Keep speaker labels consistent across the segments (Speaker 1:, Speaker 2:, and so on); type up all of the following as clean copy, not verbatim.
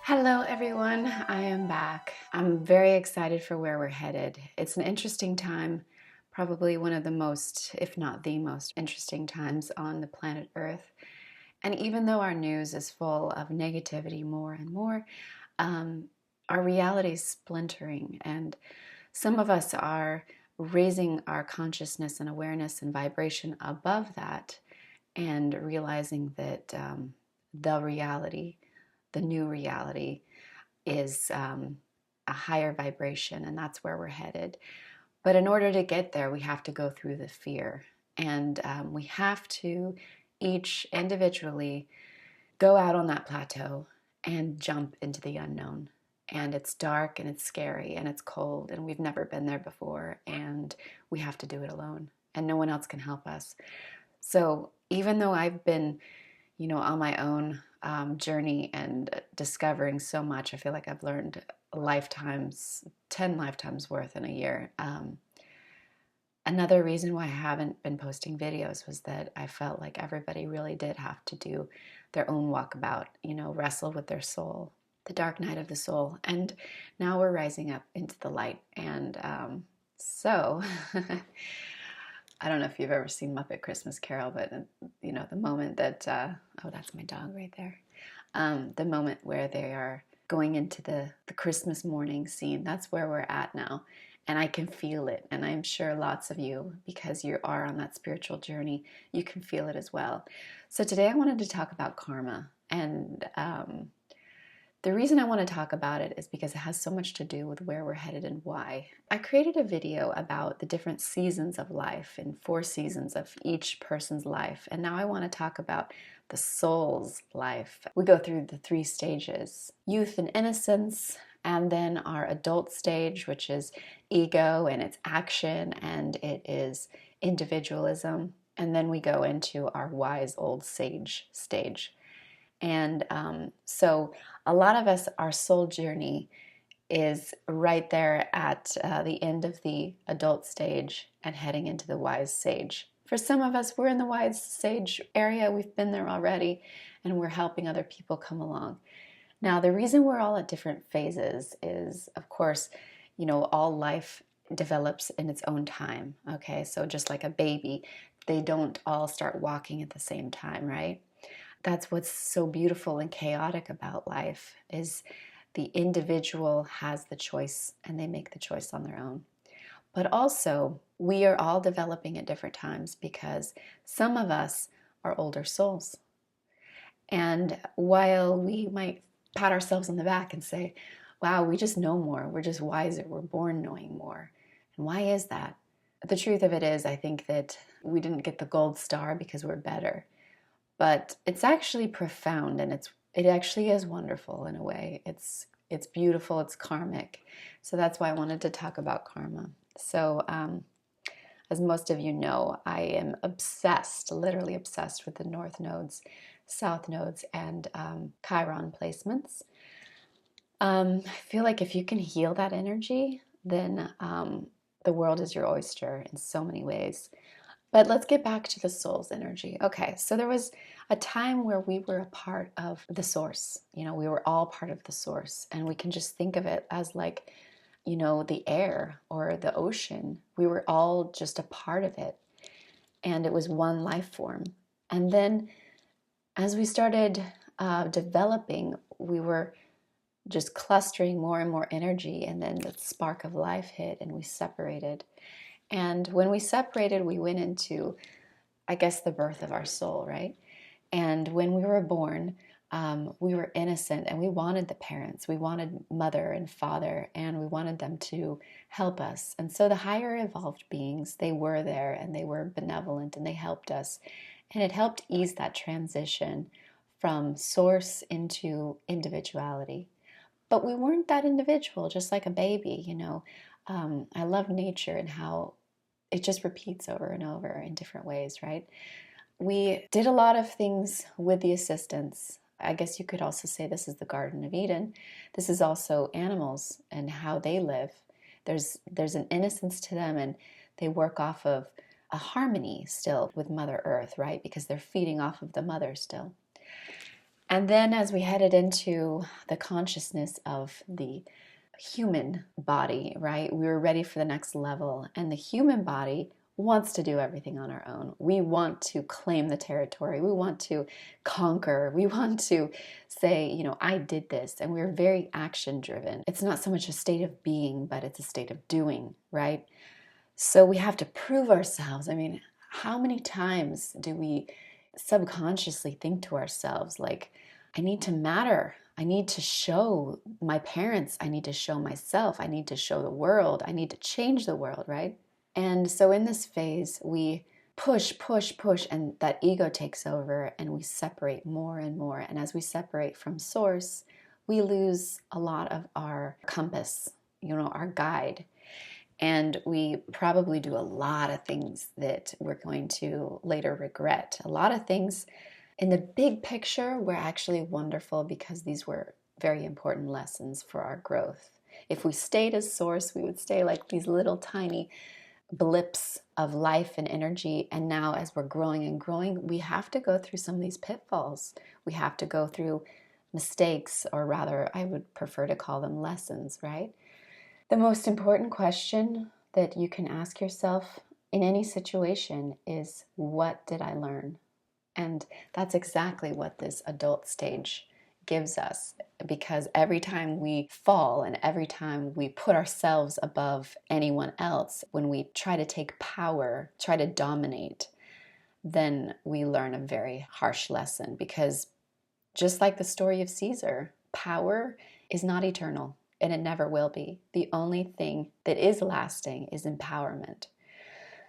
Speaker 1: Hello, everyone. I am back. I'm very excited for where we're headed. It's an interesting time, probably one of the most, if not the most interesting times on the planet Earth. And even though our news is full of negativity more and more, our reality is splintering. And some of us are raising our consciousness and awareness and vibration above that and realizing that the reality, the new reality, is a higher vibration, and that's where we're headed. But in order to get there, we have to go through the fear, and we have to each individually go out on that plateau and jump into the unknown. And it's dark and it's scary and it's cold and we've never been there before, and we have to do it alone, and no one else can help us. So even though I've been, on my own journey and discovering so much, I feel like I've learned lifetimes, 10 lifetimes worth in a year. Another reason why I haven't been posting videos was that I felt like everybody really did have to do their own walkabout, wrestle with their soul, the dark night of the soul. And now we're rising up into the light. And so I don't know if you've ever seen Muppet Christmas Carol, but the moment that oh, that's my dog right there. The moment where they are going into the Christmas morning scene, that's where we're at now. And I can feel it. And I'm sure lots of you, because you are on that spiritual journey, you can feel it as well. So today I wanted to talk about karma. And the reason I want to talk about it is because it has so much to do with where we're headed and why. I created a video about the different seasons of life and 4 seasons of each person's life. And now I want to talk about the soul's life. We go through the 3 stages: youth and innocence, and then our adult stage, which is ego and its action, and it is individualism. And then we go into our wise old sage stage. And so a lot of us, our soul journey is right there at the end of the adult stage and heading into the wise sage. For some of us, we're in the wise sage area. We've been there already, and we're helping other people come along. Now, the reason we're all at different phases is, of course, all life develops in its own time. Okay, so just like a baby, they don't all start walking at the same time, right? That's what's so beautiful and chaotic about life, is the individual has the choice and they make the choice on their own. But also, we are all developing at different times because some of us are older souls. And while we might pat ourselves on the back and say, wow, we just know more, we're just wiser, we're born knowing more. And why is that? The truth of it is, I think that we didn't get the gold star because we're better. But it's actually profound, and it actually is wonderful in a way. It's beautiful, it's karmic. So that's why I wanted to talk about karma. So as most of you know, I am obsessed, literally obsessed with the north nodes, south nodes, and Chiron placements. I feel like if you can heal that energy, then the world is your oyster in so many ways. But let's get back to the soul's energy. Okay, so there was a time where we were a part of the source. We were all part of the source. And we can just think of it as like, the air or the ocean. We were all just a part of it. And it was one life form. And then as we started developing, we were just clustering more and more energy. And then the spark of life hit and we separated. And when we separated, we went into, I guess, the birth of our soul, right? And when we were born, we were innocent and we wanted the parents. We wanted mother and father, and we wanted them to help us. And so the higher evolved beings, they were there and they were benevolent and they helped us. And it helped ease that transition from source into individuality. But we weren't that individual, just like a baby, I love nature and how it just repeats over and over in different ways, right? We did a lot of things with the assistance. I guess you could also say this is the Garden of Eden. This is also animals and how they live. There's an innocence to them, and they work off of a harmony still with Mother Earth, right? Because they're feeding off of the mother still. And then as we headed into the consciousness of the human body, right? We were ready for the next level. And the human body wants to do everything on our own. We want to claim the territory. We want to conquer. We want to say, you know, I did this. And we're very action driven. It's not so much a state of being, but it's a state of doing, right? So we have to prove ourselves. I mean, how many times do we subconsciously think to ourselves, like, I need to matter. I need to show my parents. I need to show myself. I need to show the world. I need to change the world, right? And so in this phase, we push, push, push, and that ego takes over and we separate more and more. And as we separate from source, we lose a lot of our compass, you know, our guide. And we probably do a lot of things that we're going to later regret. A lot of things in the big picture were actually wonderful because these were very important lessons for our growth. If we stayed as source, we would stay like these little tiny blips of life and energy. And now as we're growing and growing, we have to go through some of these pitfalls. We have to go through mistakes, or rather, I would prefer to call them lessons, right? The most important question that you can ask yourself in any situation is, what did I learn? And that's exactly what this adult stage gives us, because every time we fall and every time we put ourselves above anyone else, when we try to take power, try to dominate, then we learn a very harsh lesson. Because just like the story of Caesar, power is not eternal and it never will be. The only thing that is lasting is empowerment.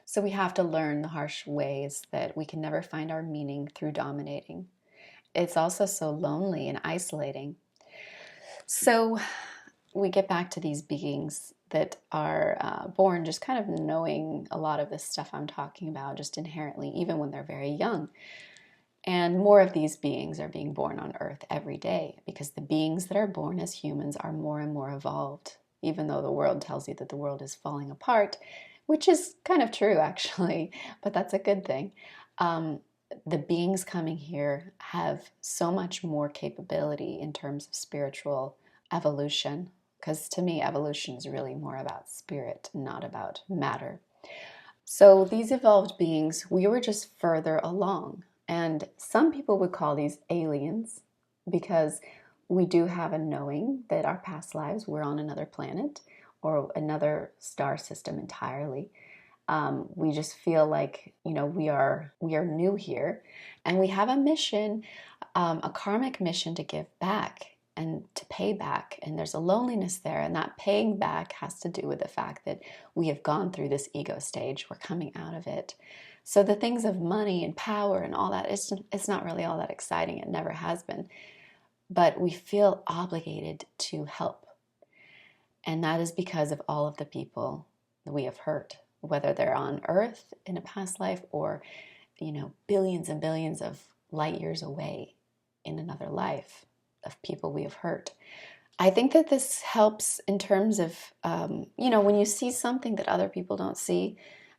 Speaker 1: So we have to learn the harsh ways that we can never find our meaning through dominating. It's also so lonely and isolating. So we get back to these beings that are born just kind of knowing a lot of this stuff I'm talking about, just inherently, even when they're very young. And more of these beings are being born on Earth every day, because the beings that are born as humans are more and more evolved, even though the world tells you that the world is falling apart, which is kind of true, actually, but that's a good thing. The beings coming here have so much more capability in terms of spiritual evolution, because to me, evolution is really more about spirit, not about matter. So these evolved beings, we were just further along. And some people would call these aliens, because we do have a knowing that our past lives were on another planet or another star system entirely. We just feel like, you know, we are new here, and we have a mission, a karmic mission to give back and to pay back. And there's a loneliness there, and that paying back has to do with the fact that we have gone through this ego stage. We're coming out of it. So the things of money and power and all that, it's not really all that exciting. It never has been. But we feel obligated to help. And that is because of all of the people that we have hurt, whether they're on Earth in a past life or, you know, billions and billions of light years away in another life, of people we have hurt. I think that this helps in terms of, you know, when you see something that other people don't see,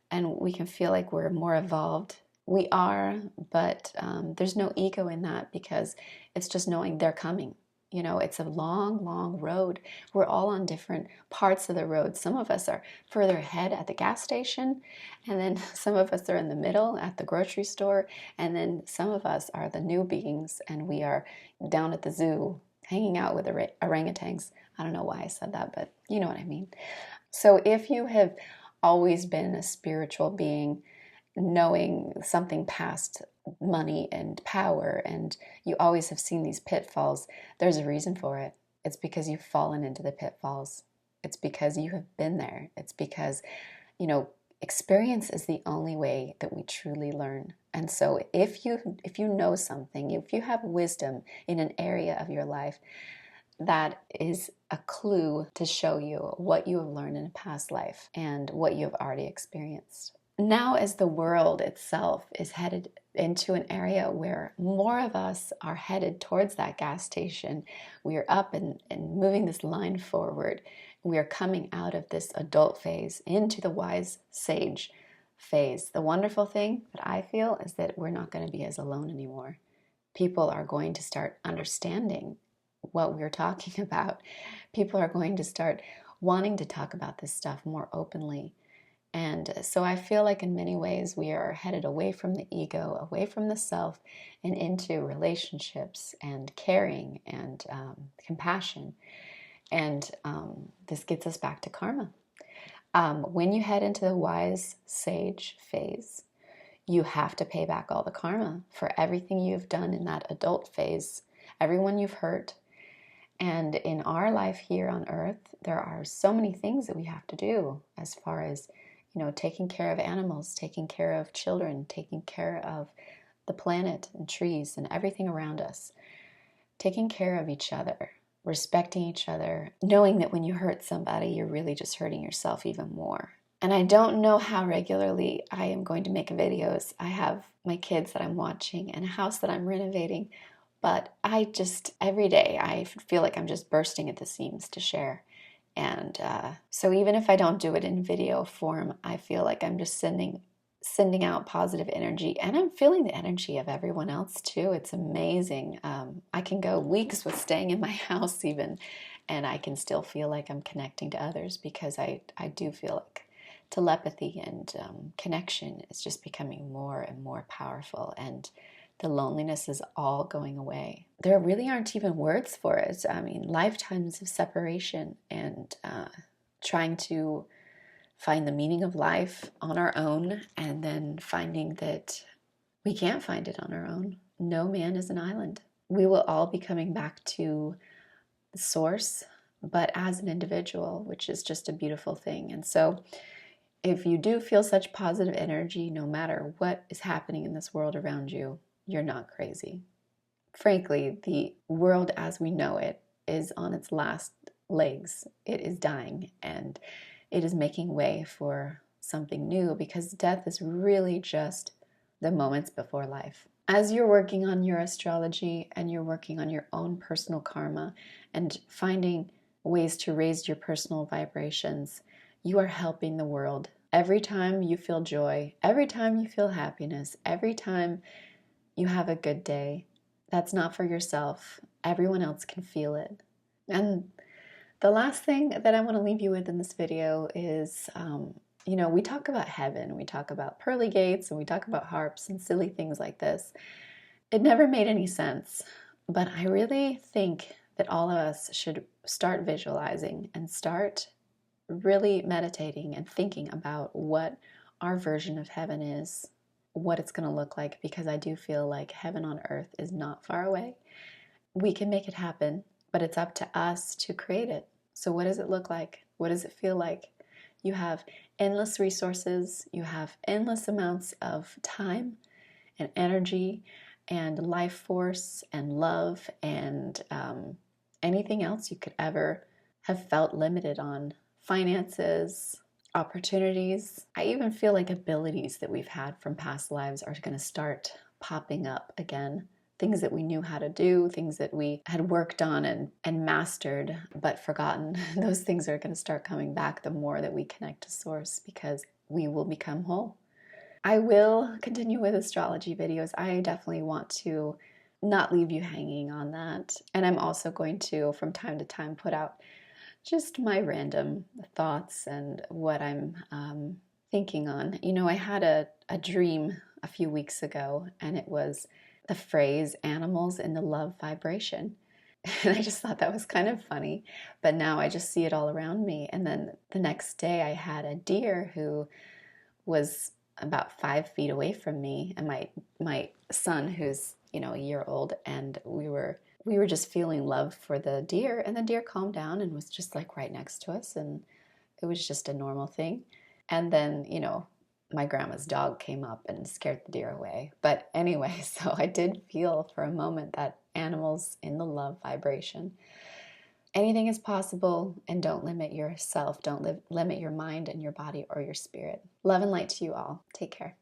Speaker 1: and we can feel like we're more evolved. We are, but there's no ego in that, because it's just knowing they're coming. You know, it's a long, long road. We're all on different parts of the road. Some of us are further ahead at the gas station, and then some of us are in the middle at the grocery store, and then some of us are the new beings, and we are down at the zoo hanging out with orangutans. I don't know why I said that, but you know what I mean. So if you have always been a spiritual being, knowing something past money and power, and you always have seen these pitfalls, there's a reason for it. It's because you've fallen into the pitfalls. It's because you have been there. It's because, you know, experience is the only way that we truly learn. And so if you know something, if you have wisdom in an area of your life, that is a clue to show you what you have learned in a past life and what you have already experienced. Now, as the world itself is headed into an area where more of us are headed towards that gas station, we are up and moving this line forward. We are coming out of this adult phase into the wise sage phase. The wonderful thing that I feel is that we're not going to be as alone anymore. people are going to start understanding what we're talking about. People are going to start wanting to talk about this stuff more openly. And so I feel like in many ways we are headed away from the ego, away from the self, and into relationships and caring and compassion. And this gets us back to karma. When you head into the wise sage phase, you have to pay back all the karma for everything you've done in that adult phase, everyone you've hurt. And in our life here on earth, there are so many things that we have to do as far as, taking care of animals, taking care of children, taking care of the planet and trees and everything around us, taking care of each other, respecting each other, knowing that when you hurt somebody, you're really just hurting yourself even more. And I don't know how regularly I am going to make videos. I have my kids that I'm watching and a house that I'm renovating, but every day, I feel like I'm just bursting at the seams to share. And so even if I don't do it in video form, I feel like I'm just sending out positive energy, and I'm feeling the energy of everyone else too. It's amazing. I can go weeks with staying in my house even, and I can still feel like I'm connecting to others, because I do feel like telepathy and connection is just becoming more and more powerful, and the loneliness is all going away. There really aren't even words for it. I mean, lifetimes of separation and trying to find the meaning of life on our own, and then finding that we can't find it on our own. No man is an island. We will all be coming back to the source, but as an individual, which is just a beautiful thing. And so if you do feel such positive energy, no matter what is happening in this world around you, you're not crazy. Frankly, the world as we know it is on its last legs. It is dying, and it is making way for something new, because death is really just the moments before life. As you're working on your astrology and you're working on your own personal karma and finding ways to raise your personal vibrations, you are helping the world. Every time you feel joy, every time you feel happiness, every time you have a good day, that's not for yourself. Everyone else can feel it. And the last thing that I want to leave you with in this video is, we talk about heaven, we talk about pearly gates, and we talk about harps and silly things like this. It never made any sense, but I really think that all of us should start visualizing and start really meditating and thinking about what our version of heaven is, what it's going to look like, because I do feel like heaven on earth is not far away. We can make it happen, but it's up to us to create it. So what does it look like? What does it feel like? You have endless resources, you have endless amounts of time and energy and life force and love and anything else you could ever have felt limited on. Finances, opportunities. I even feel like abilities that we've had from past lives are going to start popping up again. Things that we knew how to do, things that we had worked on and mastered but forgotten. Those things are going to start coming back the more that we connect to source, because we will become whole. I will continue with astrology videos. I definitely want to not leave you hanging on that. And I'm also going to, from time to time, put out just my random thoughts and what I'm thinking on. I had a dream a few weeks ago, and it was the phrase animals in the love vibration. And I just thought that was kind of funny, but now I just see it all around me. And then the next day I had a deer who was about 5 feet away from me, and my son, who's a year old, and we were just feeling love for the deer, and the deer calmed down and was just like right next to us, and it was just a normal thing. And then my grandma's dog came up and scared the deer away. But anyway, so I did feel for a moment that animals in the love vibration. Anything is possible, and don't limit yourself. Don't limit your mind and your body or your spirit. Love and light to you all. Take care.